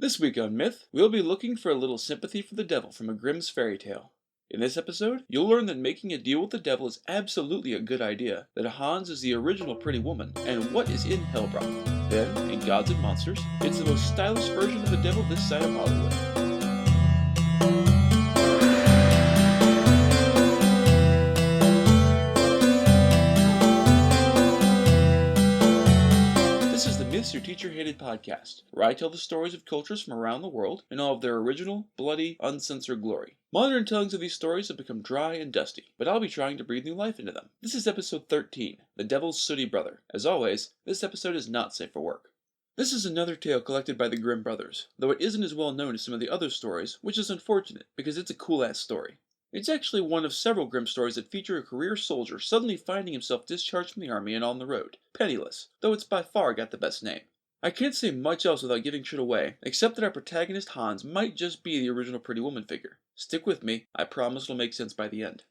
This week on Myth, we'll be looking for a little sympathy for the devil from a Grimm's fairy tale. In this episode, you'll learn that making a deal with the devil is absolutely a good idea, that Hans is the original Pretty Woman, and what is in Hellbroth. Then, in Gods and Monsters, it's the most stylish version of the devil this side of Hollywood. Myths Your Teacher Hated podcast, where I tell the stories of cultures from around the world in all of their original, bloody, uncensored glory. Modern tellings of these stories have become dry and dusty, but I'll be trying to breathe new life into them. This is episode 13, The Devil's Sooty Brother. As always, this episode is not safe for work. This is another tale collected by the Grimm brothers, though it isn't as well known as some of the other stories, which is unfortunate, because it's a cool-ass story. It's actually one of several Grimm stories that feature a career soldier suddenly finding himself discharged from the army and on the road, penniless, though it's by far got the best name. I can't say much else without giving shit away, except that our protagonist Hans might just be the original Pretty Woman figure. Stick with me, I promise it'll make sense by the end.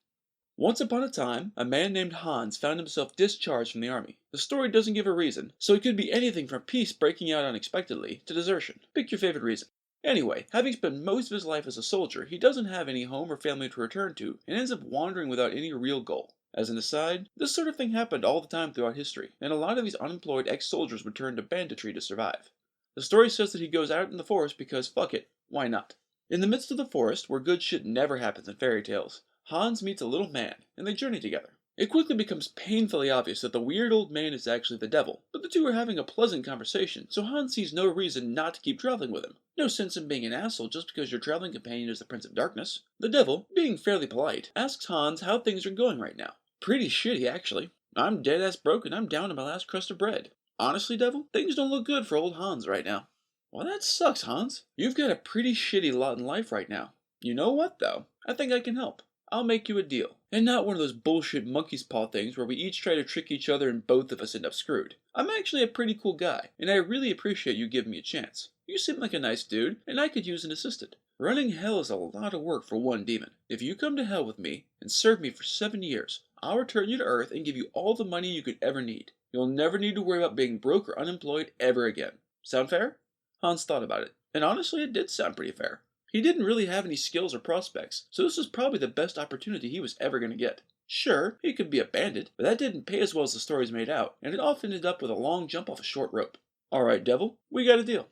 Once upon a time, a man named Hans found himself discharged from the army. The story doesn't give a reason, so it could be anything from peace breaking out unexpectedly to desertion. Pick your favorite reason. Anyway, having spent most of his life as a soldier, he doesn't have any home or family to return to, and ends up wandering without any real goal. As an aside, this sort of thing happened all the time throughout history, and a lot of these unemployed ex-soldiers would turn to banditry to survive. The story says that he goes out in the forest because fuck it, why not? In the midst of the forest, where good shit never happens in fairy tales, Hans meets a little man, and they journey together. It quickly becomes painfully obvious that the weird old man is actually the devil, but the two are having a pleasant conversation, so Hans sees no reason not to keep traveling with him. No sense in being an asshole just because your traveling companion is the Prince of Darkness. The devil, being fairly polite, asks Hans how things are going right now. Pretty shitty, actually. I'm dead-ass broke and I'm down to my last crust of bread. Honestly, devil, things don't look good for old Hans right now. Well, that sucks, Hans. You've got a pretty shitty lot in life right now. You know what, though? I think I can help. I'll make you a deal. And not one of those bullshit monkey's paw things where we each try to trick each other and both of us end up screwed. I'm actually a pretty cool guy, and I really appreciate you giving me a chance. You seem like a nice dude, and I could use an assistant. Running hell is a lot of work for one demon. If you come to hell with me and serve me for 7 years, I'll return you to Earth and give you all the money you could ever need. You'll never need to worry about being broke or unemployed ever again. Sound fair? Hans thought about it, and honestly it did sound pretty fair. He didn't really have any skills or prospects, so this was probably the best opportunity he was ever going to get. Sure, he could be a bandit, but that didn't pay as well as the stories made out, and it often ended up with a long jump off a short rope. Alright, devil, we got a deal.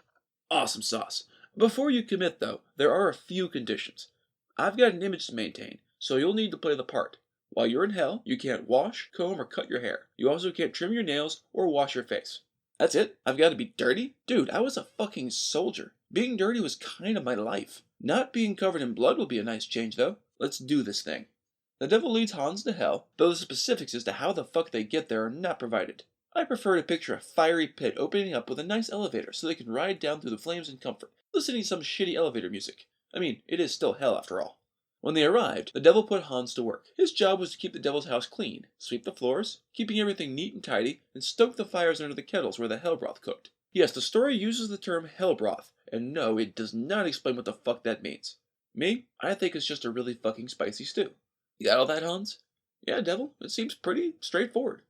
Awesome sauce. Before you commit, though, there are a few conditions. I've got an image to maintain, so you'll need to play the part. While you're in hell, you can't wash, comb, or cut your hair. You also can't trim your nails or wash your face. That's it? I've got to be dirty? Dude, I was a fucking soldier. Being dirty was kind of my life. Not being covered in blood will be a nice change, though. Let's do this thing. The devil leads Hans to hell, though the specifics as to how the fuck they get there are not provided. I prefer to picture a fiery pit opening up with a nice elevator so they can ride down through the flames in comfort, listening to some shitty elevator music. I mean, it is still hell after all. When they arrived, the devil put Hans to work. His job was to keep the devil's house clean, sweep the floors, keeping everything neat and tidy, and stoke the fires under the kettles where the hell broth cooked. Yes, the story uses the term hell broth, and no, it does not explain what the fuck that means. Me, I think it's just a really fucking spicy stew. You got all that, Hans? Yeah, devil, it seems pretty straightforward.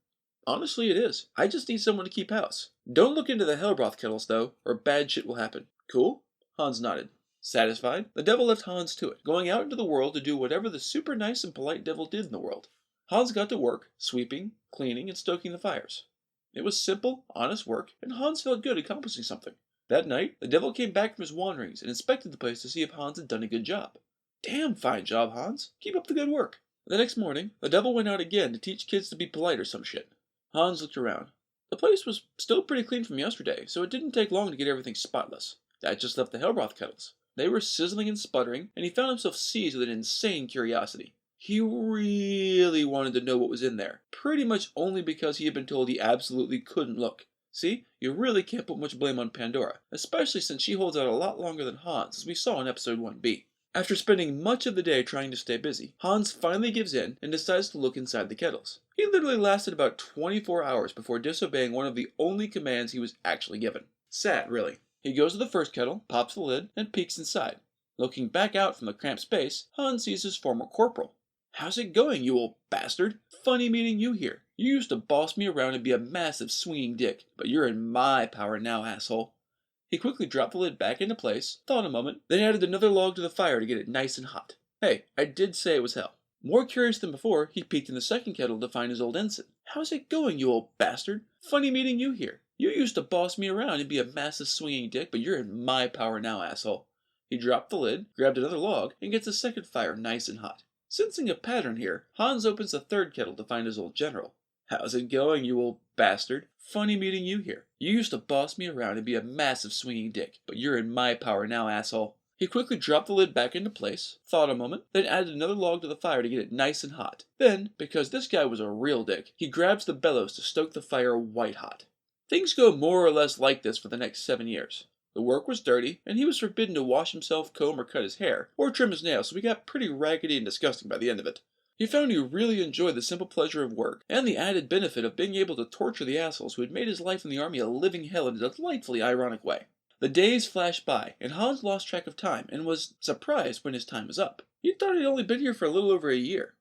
Honestly, it is. I just need someone to keep house. Don't look into the hell broth kettles, though, or bad shit will happen. Cool? Hans nodded. Satisfied, the devil left Hans to it, going out into the world to do whatever the super nice and polite devil did in the world. Hans got to work, sweeping, cleaning, and stoking the fires. It was simple, honest work, and Hans felt good accomplishing something. That night, the devil came back from his wanderings and inspected the place to see if Hans had done a good job. Damn fine job, Hans. Keep up the good work. The next morning, the devil went out again to teach kids to be polite or some shit. Hans looked around. The place was still pretty clean from yesterday, so it didn't take long to get everything spotless. That just left the hellbroth kettles. They were sizzling and sputtering, and he found himself seized with an insane curiosity. He really wanted to know what was in there, pretty much only because he had been told he absolutely couldn't look. See, you really can't put much blame on Pandora, especially since she holds out a lot longer than Hans, as we saw in episode 1b. After spending much of the day trying to stay busy, Hans finally gives in and decides to look inside the kettles. He literally lasted about 24 hours before disobeying one of the only commands he was actually given. Sad, really. He goes to the first kettle, pops the lid, and peeks inside. Looking back out from the cramped space, Hans sees his former corporal. How's it going, you old bastard? Funny meeting you here. You used to boss me around and be a massive swinging dick, but you're in my power now, asshole. He quickly dropped the lid back into place, thought a moment, then added another log to the fire to get it nice and hot. Hey, I did say it was hell. More curious than before, he peeked in the second kettle to find his old ensign. "How's it going, you old bastard? Funny meeting you here. You used to boss me around and be a massive swinging dick, but you're in my power now, asshole." He dropped the lid, grabbed another log, and gets the second fire nice and hot. Sensing a pattern here, Hans opens the third kettle to find his old general. "How's it going, you old bastard? Funny meeting you here. You used to boss me around and be a massive swinging dick, but you're in my power now, asshole." He quickly dropped the lid back into place, thought a moment, then added another log to the fire to get it nice and hot. Then, because this guy was a real dick, he grabs the bellows to stoke the fire white hot. Things go more or less like this for the next 7 years. The work was dirty, and he was forbidden to wash himself, comb, or cut his hair, or trim his nails, so he got pretty raggedy and disgusting by the end of it. He found he really enjoyed the simple pleasure of work, and the added benefit of being able to torture the assholes who had made his life in the army a living hell in a delightfully ironic way. The days flashed by, and Hans lost track of time, and was surprised when his time was up. He thought he'd only been here for a little over a year.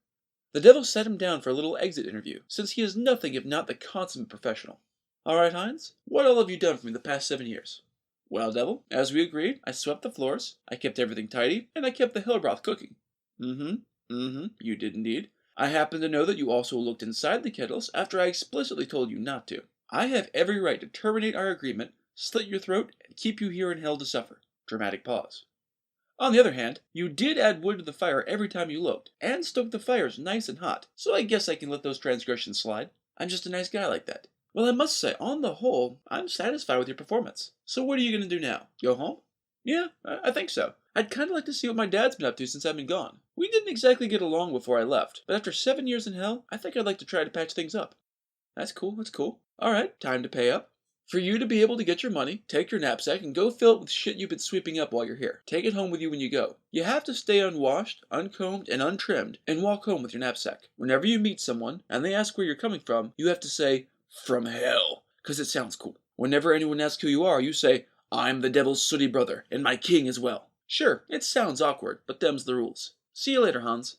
The devil sat him down for a little exit interview, since he is nothing if not the consummate professional. "All right, Hans, what all have you done for me the past 7 years?" "Well, devil, as we agreed, I swept the floors, I kept everything tidy, and I kept the hell broth cooking." You did indeed. I happen to know that you also looked inside the kettles after I explicitly told you not to. I have every right to terminate our agreement, slit your throat, and keep you here in hell to suffer." Dramatic pause. "On the other hand, you did add wood to the fire every time you looked, and stoked the fires nice and hot, so I guess I can let those transgressions slide. I'm just a nice guy like that." "Well, I must say, on the whole, I'm satisfied with your performance. So what are you going to do now? Go home?" "Yeah, I think so. I'd kind of like to see what my dad's been up to since I've been gone. We didn't exactly get along before I left, but after 7 years in hell, I think I'd like to try to patch things up." That's cool. Alright, time to pay up. For you to be able to get your money, take your knapsack and go fill it with shit you've been sweeping up while you're here. Take it home with you when you go. You have to stay unwashed, uncombed, and untrimmed, and walk home with your knapsack. Whenever you meet someone, and they ask where you're coming from, you have to say, "From hell," because it sounds cool. Whenever anyone asks who you are, you say, "I'm the devil's sooty brother, and my king as well." Sure, it sounds awkward, but them's the rules. See you later, Hans.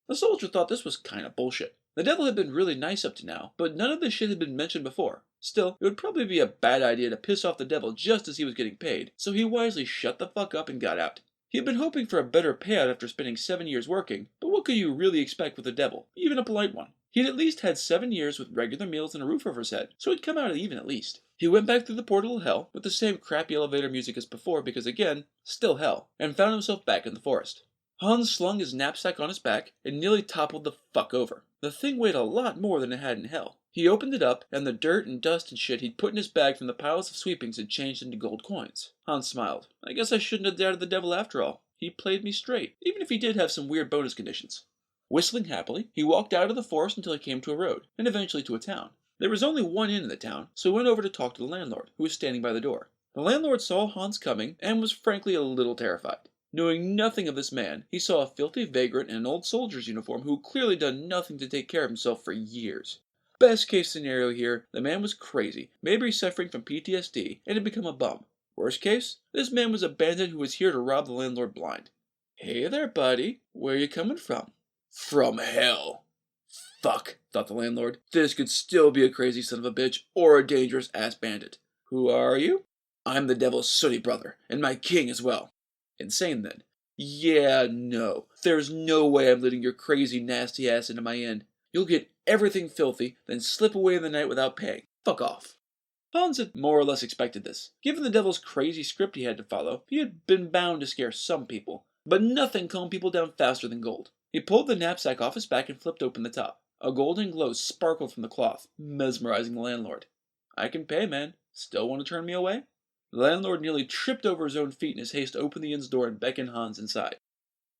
The soldier thought this was kinda bullshit. The devil had been really nice up to now, but none of this shit had been mentioned before. Still, it would probably be a bad idea to piss off the devil just as he was getting paid, so he wisely shut the fuck up and got out. He had been hoping for a better payout after spending 7 years working, but what could you really expect with the devil, even a polite one? He'd at least had 7 years with regular meals and a roof over his head, so he'd come out even at least. He went back through the portal of hell, with the same crappy elevator music as before because again, still hell, and found himself back in the forest. Hans slung his knapsack on his back and nearly toppled the fuck over. The thing weighed a lot more than it had in hell. He opened it up, and the dirt and dust and shit he'd put in his bag from the piles of sweepings had changed into gold coins. Hans smiled. I guess I shouldn't have doubted the devil after all. He played me straight, even if he did have some weird bonus conditions. Whistling happily, he walked out of the forest until he came to a road, and eventually to a town. There was only one inn in the town, so he went over to talk to the landlord, who was standing by the door. The landlord saw Hans coming, and was frankly a little terrified. Knowing nothing of this man, he saw a filthy vagrant in an old soldier's uniform who had clearly done nothing to take care of himself for years. Best case scenario here, the man was crazy, maybe suffering from PTSD, and had become a bum. Worst case, this man was a bandit who was here to rob the landlord blind. Hey there, buddy. Where you coming from? From hell. Fuck, thought the landlord. This could still be a crazy son of a bitch, or a dangerous ass bandit. Who are you? I'm the devil's sooty brother, and my king as well. Insane then. Yeah, no. There's no way I'm letting your crazy nasty ass into my inn. You'll get everything filthy, then slip away in the night without paying. Fuck off. Hans had more or less expected this. Given the devil's crazy script he had to follow, he had been bound to scare some people. But nothing calmed people down faster than gold. He pulled the knapsack off his back and flipped open the top. A golden glow sparkled from the cloth, mesmerizing the landlord. I can pay, man. Still want to turn me away? The landlord nearly tripped over his own feet in his haste to open the inn's door and beckon Hans inside.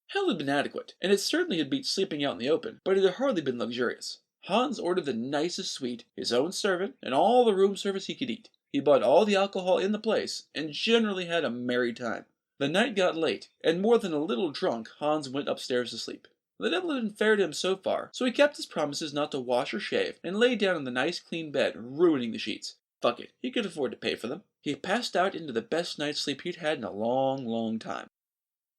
Hell had been adequate, and it certainly had beat sleeping out in the open, but it had hardly been luxurious. Hans ordered the nicest suite, his own servant, and all the room service he could eat. He bought all the alcohol in the place, and generally had a merry time. The night got late, and more than a little drunk, Hans went upstairs to sleep. The devil had been fair to him so far, so he kept his promises not to wash or shave, and lay down in the nice clean bed, ruining the sheets. Fuck it, he could afford to pay for them. He passed out into the best night's sleep he'd had in a long, long time.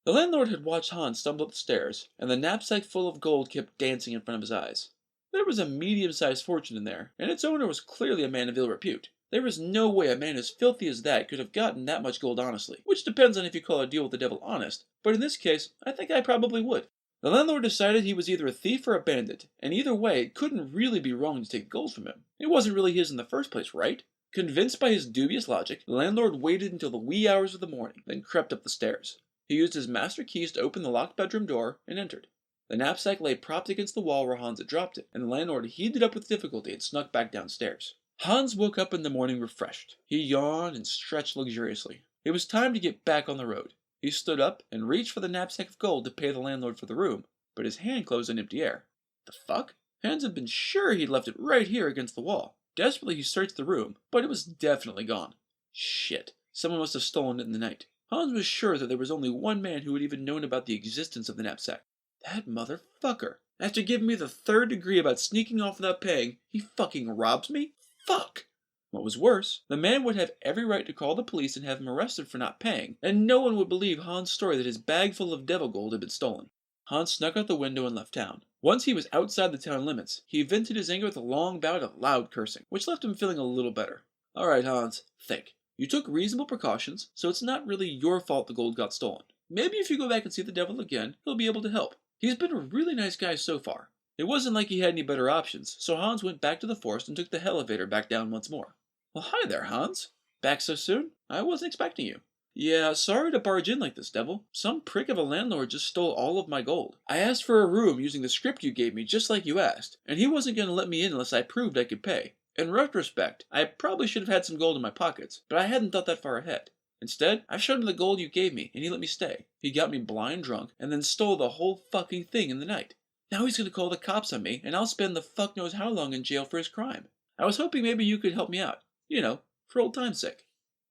The landlord had watched Hans stumble up the stairs, and the knapsack full of gold kept dancing in front of his eyes. There was a medium-sized fortune in there, and its owner was clearly a man of ill repute. There is no way a man as filthy as that could have gotten that much gold honestly, which depends on if you call a deal with the devil honest, but in this case, I think I probably would. The landlord decided he was either a thief or a bandit, and either way, it couldn't really be wrong to take gold from him. It wasn't really his in the first place, right? Convinced by his dubious logic, the landlord waited until the wee hours of the morning, then crept up the stairs. He used his master keys to open the locked bedroom door and entered. The knapsack lay propped against the wall where Hans had dropped it, and the landlord heaved it up with difficulty and snuck back downstairs. Hans woke up in the morning refreshed. He yawned and stretched luxuriously. It was time to get back on the road. He stood up and reached for the knapsack of gold to pay the landlord for the room, but his hand closed on empty air. The fuck? Hans had been sure he'd left it right here against the wall. Desperately he searched the room, but it was definitely gone. Shit. Someone must have stolen it in the night. Hans was sure that there was only one man who had even known about the existence of the knapsack. That motherfucker. After giving me the third degree about sneaking off without paying, he fucking robs me? Fuck! What was worse, the man would have every right to call the police and have him arrested for not paying, and no one would believe Hans' story that his bag full of devil gold had been stolen. Hans snuck out the window and left town. Once he was outside the town limits, he vented his anger with a long bout of loud cursing, which left him feeling a little better. Alright, Hans, think. You took reasonable precautions, so it's not really your fault the gold got stolen. Maybe if you go back and see the devil again, he'll be able to help. He's been a really nice guy so far. It wasn't like he had any better options, so Hans went back to the forest and took the elevator back down once more. Well, hi there, Hans. Back so soon? I wasn't expecting you. Yeah, sorry to barge in like this, devil. Some prick of a landlord just stole all of my gold. I asked for a room using the script you gave me just like you asked, and he wasn't going to let me in unless I proved I could pay. In retrospect, I probably should have had some gold in my pockets, but I hadn't thought that far ahead. Instead, I showed him the gold you gave me, and he let me stay. He got me blind drunk, and then stole the whole fucking thing in the night. Now he's gonna call the cops on me, and I'll spend the fuck knows how long in jail for his crime. I was hoping maybe you could help me out. You know, for old time's sake.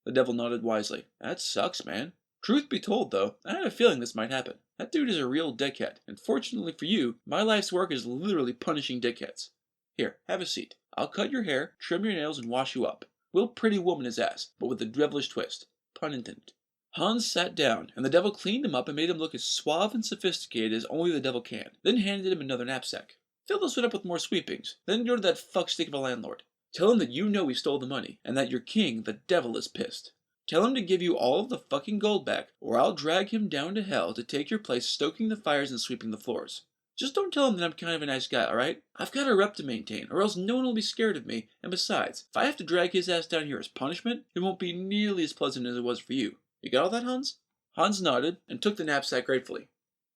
The devil nodded wisely. That sucks, man. Truth be told, though, I had a feeling this might happen. That dude is a real dickhead, and fortunately for you, my life's work is literally punishing dickheads. Here, have a seat. I'll cut your hair, trim your nails, and wash you up. We'll pretty woman his ass, but with a devilish twist. Pun intended. Hans sat down, and the devil cleaned him up and made him look as suave and sophisticated as only the devil can, then handed him another knapsack. Fill this one up with more sweepings, then go to that fuckstick of a landlord. Tell him that you know he stole the money, and that your king, the devil, is pissed. Tell him to give you all of the fucking gold back, or I'll drag him down to hell to take your place stoking the fires and sweeping the floors. Just don't tell him that I'm kind of a nice guy, alright? I've got a rep to maintain, or else no one will be scared of me, and besides, if I have to drag his ass down here as punishment, it won't be nearly as pleasant as it was for you. You got all that, Hans? Hans nodded, and took the knapsack gratefully.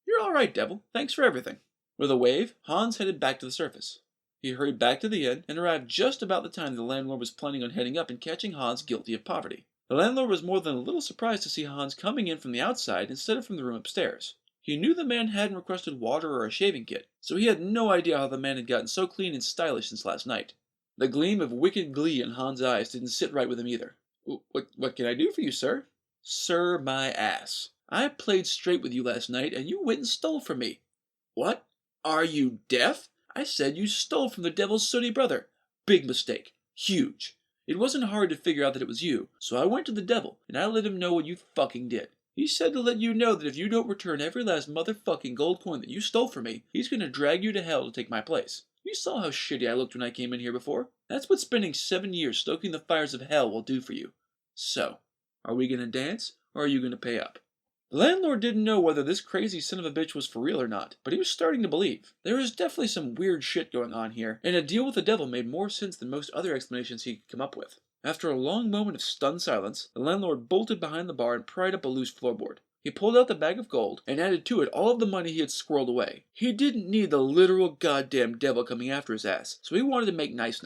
You're alright, devil. Thanks for everything. With a wave, Hans headed back to the surface. He hurried back to the inn, and arrived just about the time the landlord was planning on heading up and catching Hans guilty of poverty. The landlord was more than a little surprised to see Hans coming in from the outside instead of from the room upstairs. He knew the man hadn't requested water or a shaving kit, so he had no idea how the man had gotten so clean and stylish since last night. The gleam of wicked glee in Hans' eyes didn't sit right with him either. What can I do for you, sir? Sir, my ass. I played straight with you last night, and you went and stole from me. What? Are you deaf? I said you stole from the devil's sooty brother. Big mistake. Huge. It wasn't hard to figure out that it was you, so I went to the devil, and I let him know what you fucking did. He said to let you know that if you don't return every last motherfucking gold coin that you stole from me, he's gonna drag you to hell to take my place. You saw how shitty I looked when I came in here before. That's what spending 7 years stoking the fires of hell will do for you. So, are we gonna dance, or are you gonna pay up? The landlord didn't know whether this crazy son of a bitch was for real or not, but he was starting to believe. There was definitely some weird shit going on here, and a deal with the devil made more sense than most other explanations he could come up with. After a long moment of stunned silence, the landlord bolted behind the bar and pried up a loose floorboard. He pulled out the bag of gold, and added to it all of the money he had squirreled away. He didn't need the literal goddamn devil coming after his ass, so he wanted to make nice.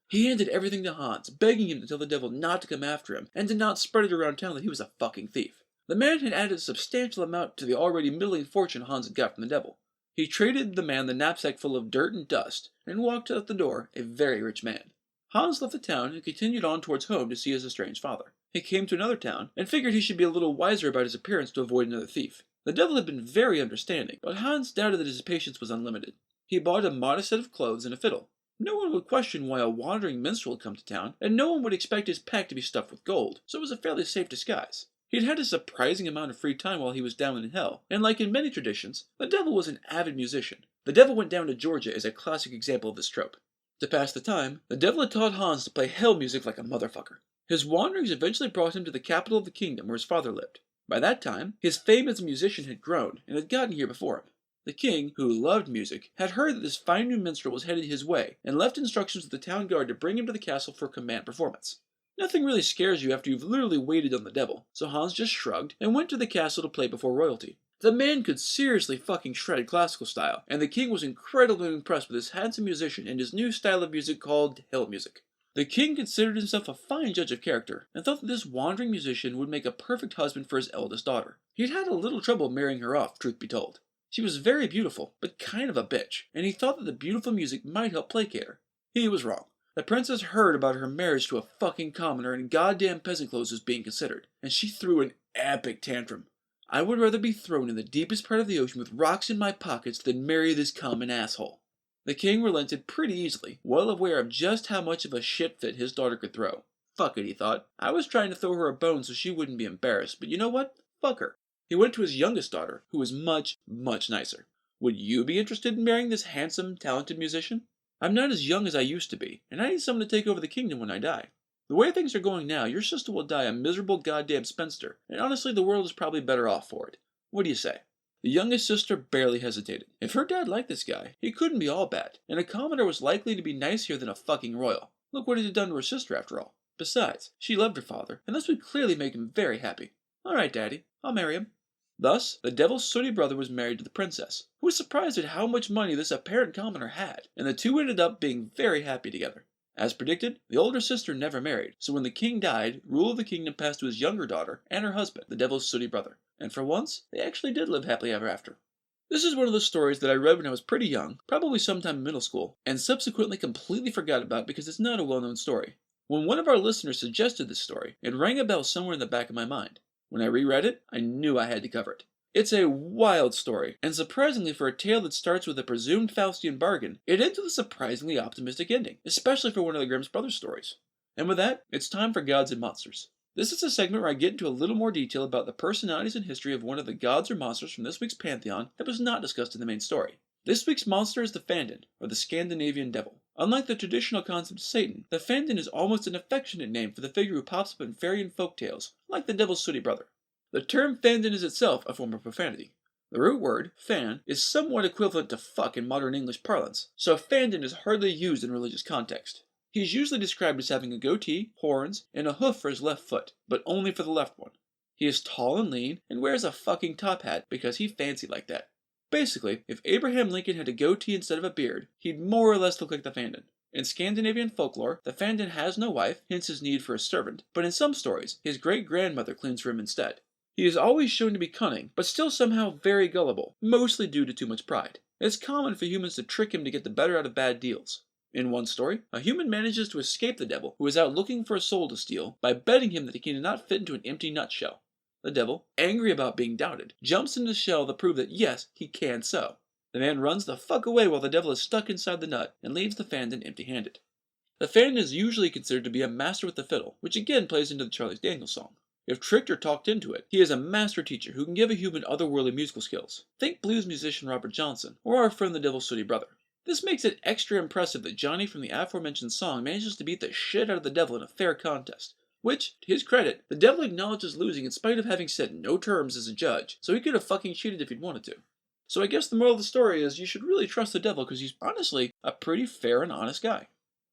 He handed everything to Hans, begging him to tell the devil not to come after him, and to not spread it around town that he was a fucking thief. The man had added a substantial amount to the already middling fortune Hans had got from the devil. He traded the man the knapsack full of dirt and dust, and walked out the door, a very rich man. Hans left the town and continued on towards home to see his estranged father. He came to another town, and figured he should be a little wiser about his appearance to avoid another thief. The devil had been very understanding, but Hans doubted that his patience was unlimited. He bought a modest set of clothes and a fiddle. No one would question why a wandering minstrel had come to town, and no one would expect his pack to be stuffed with gold, so it was a fairly safe disguise. He'd had a surprising amount of free time while he was down in hell, and like in many traditions, the devil was an avid musician. The devil went down to Georgia as a classic example of this trope. To pass the time, the devil had taught Hans to play hell music like a motherfucker. His wanderings eventually brought him to the capital of the kingdom where his father lived. By that time, his fame as a musician had grown and had gotten here before him. The king, who loved music, had heard that this fine new minstrel was headed his way and left instructions with the town guard to bring him to the castle for a command performance. Nothing really scares you after you've literally waited on the devil, so Hans just shrugged and went to the castle to play before royalty. The man could seriously fucking shred classical style, and the king was incredibly impressed with this handsome musician and his new style of music called hell music. The king considered himself a fine judge of character, and thought that this wandering musician would make a perfect husband for his eldest daughter. He'd had a little trouble marrying her off, truth be told. She was very beautiful, but kind of a bitch, and he thought that the beautiful music might help placate her. He was wrong. The princess heard about her marriage to a fucking commoner and goddamn peasant clothes was being considered, and she threw an epic tantrum. I would rather be thrown in the deepest part of the ocean with rocks in my pockets than marry this common asshole. The king relented pretty easily, well aware of just how much of a shit fit his daughter could throw. Fuck it, he thought. I was trying to throw her a bone so she wouldn't be embarrassed, but you know what? Fuck her. He went to his youngest daughter, who was much, much nicer. Would you be interested in marrying this handsome, talented musician? I'm not as young as I used to be, and I need someone to take over the kingdom when I die. The way things are going now, your sister will die a miserable goddamn spinster, and honestly the world is probably better off for it. What do you say? The youngest sister barely hesitated. If her dad liked this guy, he couldn't be all bad, and a commoner was likely to be nicer than a fucking royal. Look what it had done to her sister after all. Besides, she loved her father, and this would clearly make him very happy. Alright, Daddy, I'll marry him. Thus, the devil's sooty brother was married to the princess, who was surprised at how much money this apparent commoner had, and the two ended up being very happy together. As predicted, the older sister never married, so when the king died, rule of the kingdom passed to his younger daughter and her husband, the devil's sooty brother. And for once, they actually did live happily ever after. This is one of those stories that I read when I was pretty young, probably sometime in middle school, and subsequently completely forgot about because it's not a well-known story. When one of our listeners suggested this story, it rang a bell somewhere in the back of my mind. When I reread it, I knew I had to cover it. It's a wild story, and surprisingly for a tale that starts with a presumed Faustian bargain, it ends with a surprisingly optimistic ending, especially for one of the Grimm's brothers stories. And with that, it's time for Gods and Monsters. This is a segment where I get into a little more detail about the personalities and history of one of the gods or monsters from this week's pantheon that was not discussed in the main story. This week's monster is the Fandin, or the Scandinavian devil. Unlike the traditional concept of Satan, the Fandin is almost an affectionate name for the figure who pops up in fairy and folk tales, like the devil's sooty brother. The term Fandin is itself a form of profanity. The root word, fan, is somewhat equivalent to fuck in modern English parlance, so Fandin is hardly used in religious context. He is usually described as having a goatee, horns, and a hoof for his left foot, but only for the left one. He is tall and lean, and wears a fucking top hat because he fancy like that. Basically, if Abraham Lincoln had a goatee instead of a beard, he'd more or less look like the Fandin. In Scandinavian folklore, the Fandin has no wife, hence his need for a servant, but in some stories, his great-grandmother cleans for him instead. He is always shown to be cunning, but still somehow very gullible, mostly due to too much pride. It's common for humans to trick him to get the better out of bad deals. In one story, a human manages to escape the devil, who is out looking for a soul to steal, by betting him that he cannot fit into an empty nutshell. The devil, angry about being doubted, jumps into the shell to prove that yes, he can so. The man runs the fuck away while the devil is stuck inside the nut, and leaves the Fandin empty-handed. The Fandin is usually considered to be a master with the fiddle, which again plays into the Charlie Daniels song. If tricked or talked into it, he is a master teacher who can give a human otherworldly musical skills. Think blues musician Robert Johnson, or our friend the devil's sooty brother. This makes it extra impressive that Johnny from the aforementioned song manages to beat the shit out of the devil in a fair contest. Which, to his credit, the devil acknowledges losing in spite of having set no terms as a judge, so he could have fucking cheated if he'd wanted to. So I guess the moral of the story is you should really trust the devil because he's honestly a pretty fair and honest guy.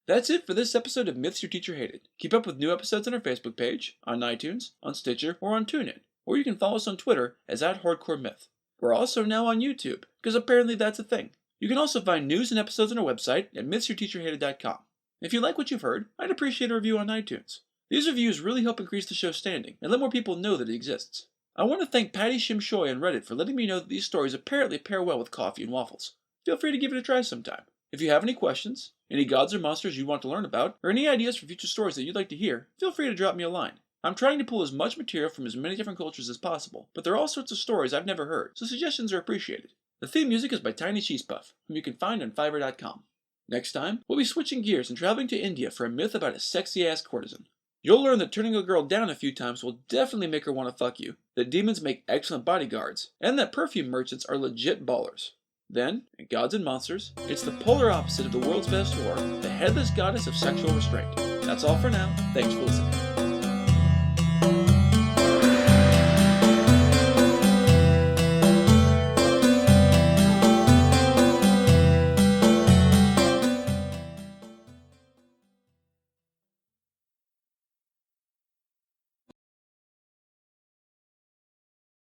That's it for this episode of Myths Your Teacher Hated. Keep up with new episodes on our Facebook page, on iTunes, on Stitcher, or on TuneIn. Or you can follow us on Twitter as @HardcoreMyth. We're also now on YouTube, because apparently that's a thing. You can also find news and episodes on our website at mythsyourteacherhated.com. If you like what you've heard, I'd appreciate a review on iTunes. These reviews really help increase the show's standing and let more people know that it exists. I want to thank Patty Shimshoy on Reddit for letting me know that these stories apparently pair well with coffee and waffles. Feel free to give it a try sometime. If you have any questions, any gods or monsters you want to learn about, or any ideas for future stories that you'd like to hear, feel free to drop me a line. I'm trying to pull as much material from as many different cultures as possible, but there are all sorts of stories I've never heard, so suggestions are appreciated. The theme music is by Tiny Cheese Puff, whom you can find on Fiverr.com. Next time, we'll be switching gears and traveling to India for a myth about a sexy-ass courtesan. You'll learn that turning a girl down a few times will definitely make her want to fuck you, that demons make excellent bodyguards, and that perfume merchants are legit ballers. Then, in Gods and Monsters, it's the polar opposite of the world's best whore, the headless goddess of sexual restraint. That's all for now. Thanks for listening.